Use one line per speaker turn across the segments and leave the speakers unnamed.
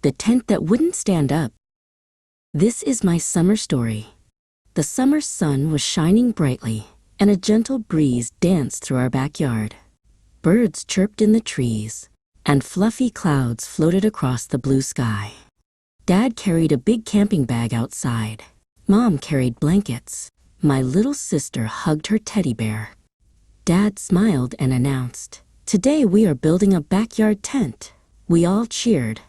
the tent that wouldn't stand up. This is my summer story. The summer sun was shining brightly, and a gentle breeze danced through our backyard. Birds chirped in the trees, and fluffy clouds floated across the blue sky. Dad carried a big camping bag outside. Mom carried blankets. My little sister hugged her teddy bear. Dad smiled and announced, "Today we are building a backyard tent." We all cheered.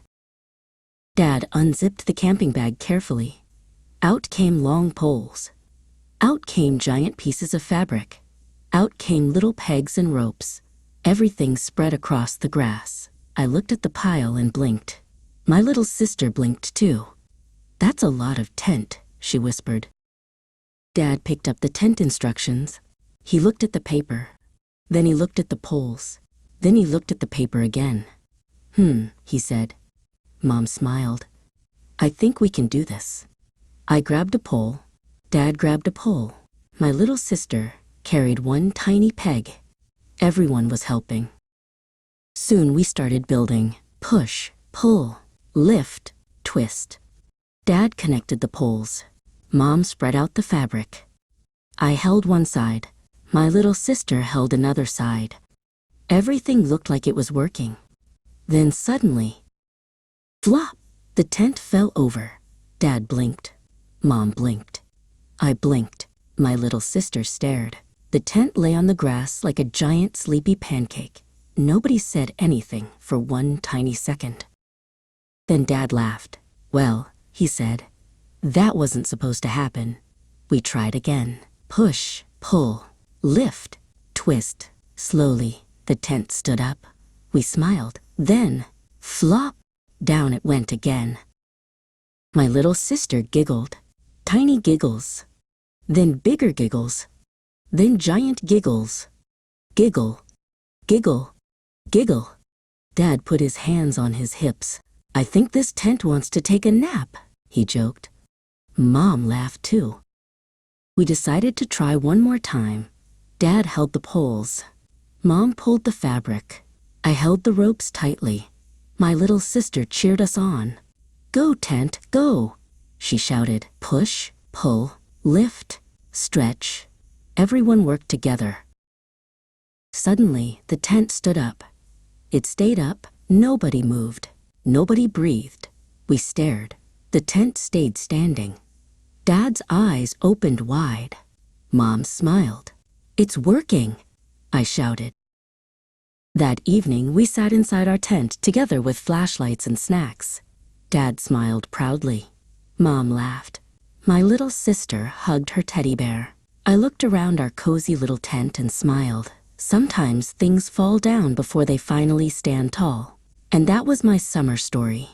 Dad unzipped the camping bag carefully. Out came long poles. Out came giant pieces of fabric. Out came little pegs and ropes. Everything spread across the grass. I looked at the pile and blinked. My little sister blinked too. "That's a lot of tent," she whispered. Dad picked up the tent instructions. He looked at the paper. Then he looked at the poles. Then he looked at the paper again. He said. Mom smiled. "I think we can do this." I grabbed a pole. Dad grabbed a pole. My little sister carried one tiny peg. Everyone was helping. Soon we started building. Push, pull, lift, twist. Dad connected the poles. Mom spread out the fabric. I held one side. My little sister held another side. Everything looked like it was working. Then suddenly, flop! The tent fell over. Dad blinked. Mom blinked. I blinked. My little sister stared. The tent lay on the grass like a giant sleepy pancake. Nobody said anything for one tiny second. Then Dad laughed. "Well," he said, "that wasn't supposed to happen." We tried again. Push, pull, lift, twist. Slowly, the tent stood up. We smiled. Then, flop! Down it went again. My little sister giggled. Tiny giggles. Then bigger giggles. Then giant giggles. Giggle, giggle, giggle. Dad put his hands on his hips. "I think this tent wants to take a nap," he joked. Mom laughed too. We decided to try one more time. Dad held the poles. Mom pulled the fabric. I held the ropes tightly. My little sister cheered us on. "Go, tent, go!" she shouted. Push, pull, lift, stretch. Everyone worked together. Suddenly, the tent stood up. It stayed up. Nobody moved. Nobody breathed. We stared. The tent stayed standing. Dad's eyes opened wide. Mom smiled. "It's working!" I shouted. That evening, we sat inside our tent together with flashlights and snacks. Dad smiled proudly. Mom laughed. My little sister hugged her teddy bear. I looked around our cozy little tent and smiled. Sometimes things fall down before they finally stand tall. And that was my summer story.